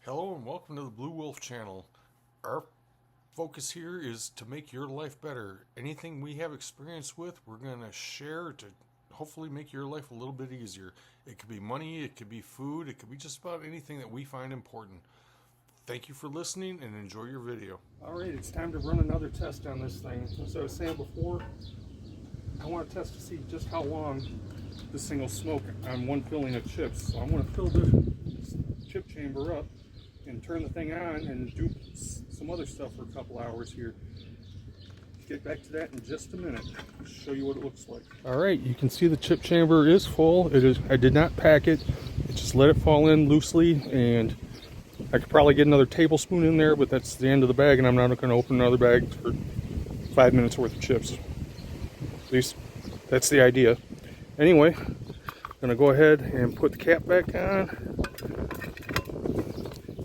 Hello and welcome to the Blue Wolf channel. Our focus here is to make your life better. Anything we have experience with, we're going to share to hopefully make your life a little bit easier. It could be money, it could be food, it could be just about anything that we find important. Thank you for listening and enjoy your video. Alright, it's time to run another test on this thing. As I was saying before, I want to test to see just how long this thing will smoke on one filling of chips. So I'm going to fill this chip chamber up and turn the thing on and do some other stuff for a couple hours here. Get back to that in just a minute. I'll show you what it looks like. Alright, you can see the chip chamber is full. I did not pack it. I just let it fall in loosely, and I could probably get another tablespoon in there, but that's the end of the bag, and I'm not going to open another bag for 5 minutes worth of chips. At least that's the idea. Anyway, I'm going to go ahead and put the cap back on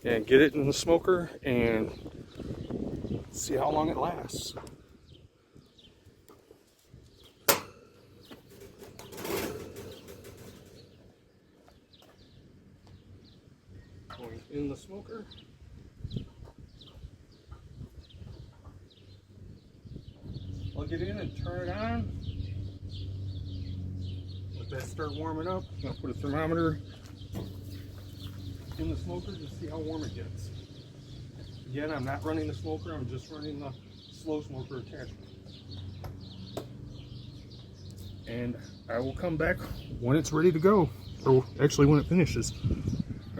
and get it in the smoker and see how long it lasts. Going in the smoker. Plug it in and turn it on. Let that start warming up. I'm going to put a thermometer in the smoker to see how warm it gets. Again, I'm not running the smoker, I'm just running the slow smoker attachment. And I will come back when it's ready to go, or actually when it finishes.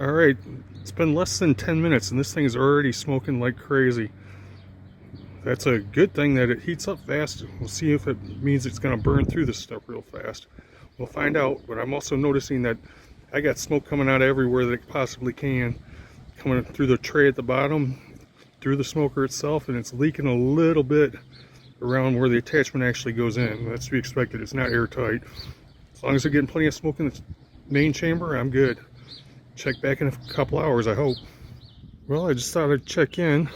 Alright, it's been less than 10 minutes and this thing is already smoking like crazy. That's a good thing that it heats up fast. We'll see if it means it's going to burn through this stuff real fast. We'll find out, but I'm also noticing that I got smoke coming out everywhere that it possibly can. Coming through the tray at the bottom, through the smoker itself, and it's leaking a little bit around where the attachment actually goes in. That's to be expected. It's not airtight. As long as they're getting plenty of smoke in the main chamber, I'm good. Check back in a couple hours, I hope. Well, I just thought I'd check in.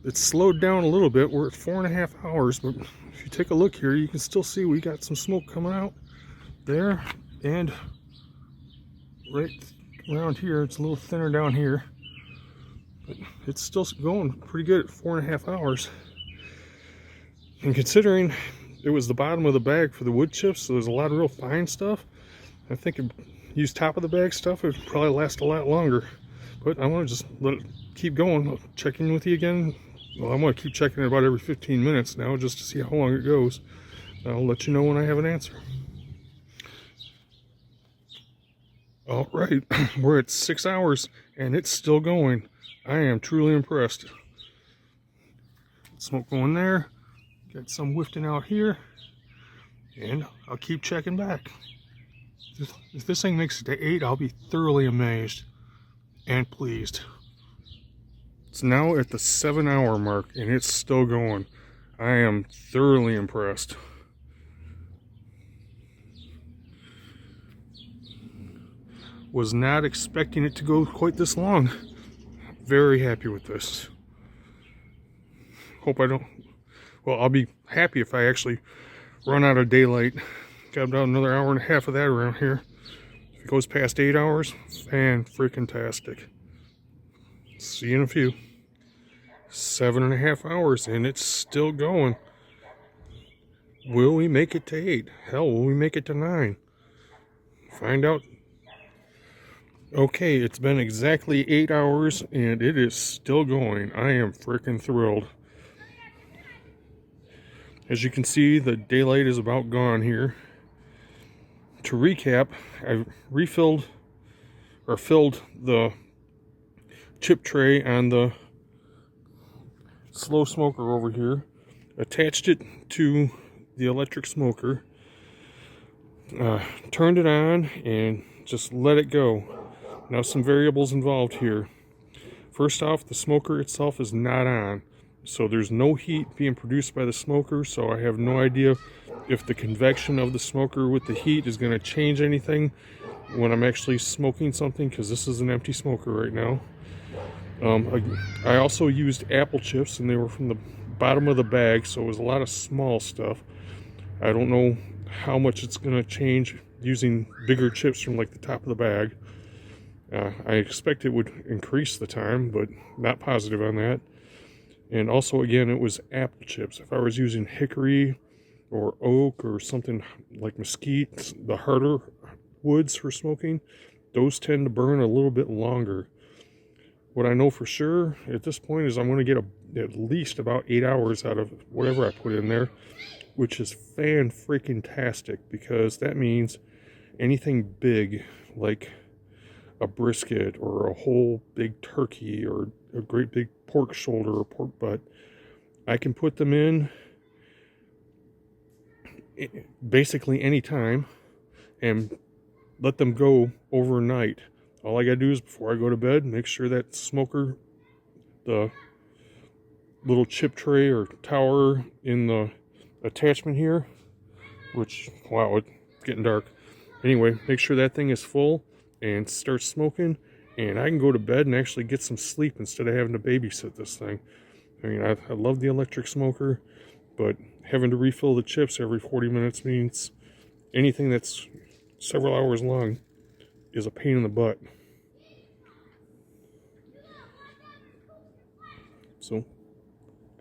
It's slowed down a little bit. We're at 4.5 hours, but if you take a look here, you can still see we got some smoke coming out there, and right around here. It's a little thinner down here, but it's still going pretty good at 4.5 hours. And considering it was the bottom of the bag for the wood chips, so there's a lot of real fine stuff, I think if use top of the bag stuff, it would probably last a lot longer. But I want to just let it keep going. I'll check in with you again. Well, I'm going to keep checking it about every 15 minutes now just to see how long it goes. I'll let you know when I have an answer. All right, we're at 6 hours and it's still going. I am truly impressed. Smoke going there, got some wafting out here, and I'll keep checking back. If this thing makes it to 8, I'll be thoroughly amazed and pleased. It's now at the 7-hour mark and it's still going. I am thoroughly impressed. Was not expecting it to go quite this long. Very happy with this. Hope I don't, well, I'll be happy if I actually run out of daylight. Got about another hour and a half of that around here. If it goes past 8 hours, fan-freaking-tastic. See you in a few. 7.5 hours and it's still going. Will we make it to 8? Hell, will we make it to 9? Find out. Okay, it's been exactly 8 hours and it is still going. I am freaking thrilled. As you can see, the daylight is about gone here. To recap, I filled the chip tray on the slow smoker over here, attached it to the electric smoker, turned it on, and just let it go. Now some variables involved here. First off, the smoker itself is not on, so there's no heat being produced by the smoker, so I have no idea if the convection of the smoker with the heat is going to change anything when I'm actually smoking something, because this is an empty smoker right now. I also used apple chips, and they were from the bottom of the bag, so it was a lot of small stuff. I don't know how much it's going to change using bigger chips from like the top of the bag. I expect it would increase the time, but not positive on that. And also, again, it was apple chips. If I was using hickory or oak or something like mesquite, the harder woods for smoking, those tend to burn a little bit longer. What I know for sure at this point is I'm going to get at least about 8 hours out of whatever I put in there, which is fan-freaking-tastic, because that means anything big like a brisket or a whole big turkey or a great big pork shoulder or pork butt, I can put them in basically any time and let them go overnight. All I gotta do is, before I go to bed, make sure that smoker, the little chip tray or tower in the attachment here, which, wow, it's getting dark. Anyway, make sure that thing is full and start smoking, and I can go to bed and actually get some sleep instead of having to babysit this thing. I mean, I love the electric smoker, but having to refill the chips every 40 minutes means anything that's several hours long is a pain in the butt. So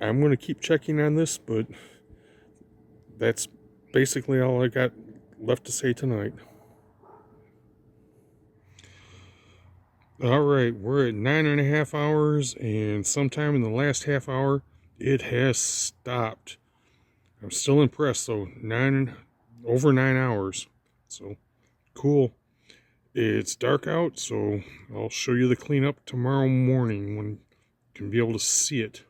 I'm going to keep checking on this, but that's basically all I got left to say tonight. All right, we're at 9.5 hours, and sometime in the last half hour, it has stopped. I'm still impressed, though. Over 9 hours. So, cool. It's dark out, so I'll show you the cleanup tomorrow morning when you can be able to see it.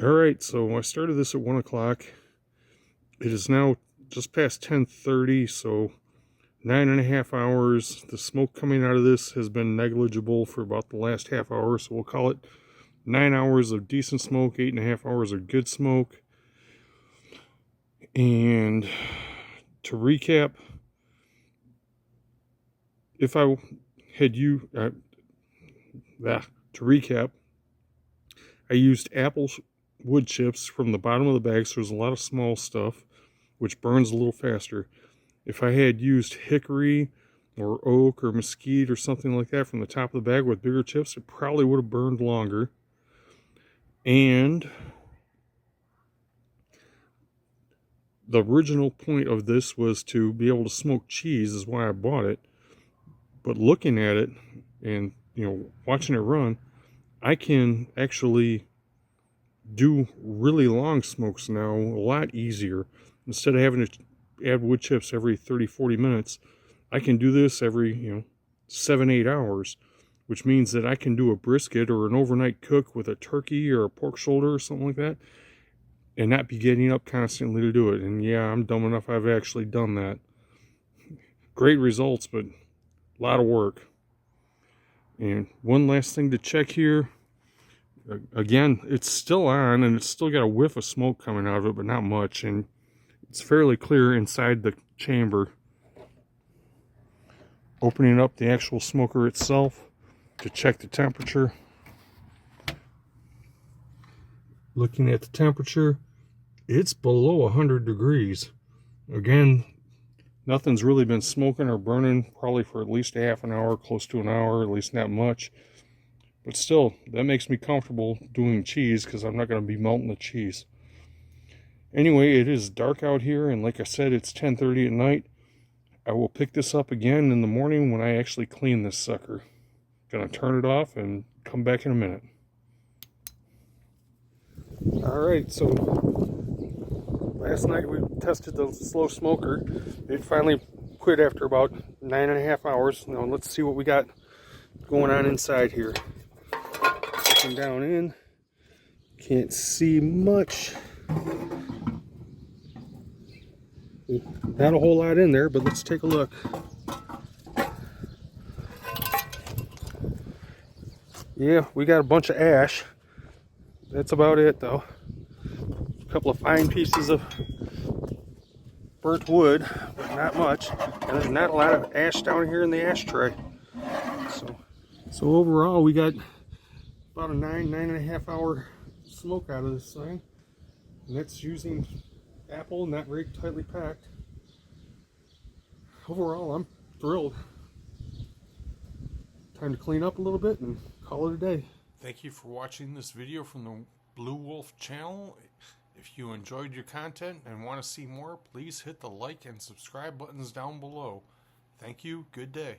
All right, so I started this at 1 o'clock. It is now just past 10:30, so 9.5 hours. The smoke coming out of this has been negligible for about the last half hour, so we'll call it 9 hours of decent smoke, 8.5 hours of good smoke. And to recap, if I had I used apple wood chips from the bottom of the bag, so there's a lot of small stuff, which burns a little faster. If I had used hickory or oak or mesquite or something like that from the top of the bag with bigger chips, it probably would have burned longer. And the original point of this was to be able to smoke cheese, is why I bought it. But looking at it and, watching it run, I can actually do really long smokes now a lot easier. Instead of having to add wood chips every 30-40 minutes, I can do this every 7-8 hours, which means that I can do a brisket or an overnight cook with a turkey or a pork shoulder or something like that and not be getting up constantly to do it. And yeah, I'm dumb enough, I've actually done that. Great results, but a lot of work. And one last thing to check here. Again, it's still on, and it's still got a whiff of smoke coming out of it, but not much. And it's fairly clear inside the chamber. Opening up the actual smoker itself to check the temperature. Looking at the temperature, it's below 100 degrees. Again, nothing's really been smoking or burning probably for at least a half an hour, close to an hour, at least not much. But still, that makes me comfortable doing cheese because I'm not going to be melting the cheese. Anyway, it is dark out here, and like I said, it's 10:30 at night. I will pick this up again in the morning when I actually clean this sucker. Gonna turn it off and come back in a minute. Alright, so last night we tested the slow smoker. It finally quit after about 9.5 hours. Now let's see what we got going on inside here. Looking down in, can't see much. Not a whole lot in there, but let's take a look. Yeah, we got a bunch of ash. That's about it, though. A couple of fine pieces of burnt wood, but not much. And there's not a lot of ash down here in the ashtray. So overall, we got about a 9.5 hour smoke out of this thing. And that's using apple, not very tightly packed. Overall, I'm thrilled. Time to clean up a little bit and call it a day. Thank you for watching this video from the Blue Wolf channel. If you enjoyed your content and want to see more, please hit the like and subscribe buttons down below. Thank you. Good day.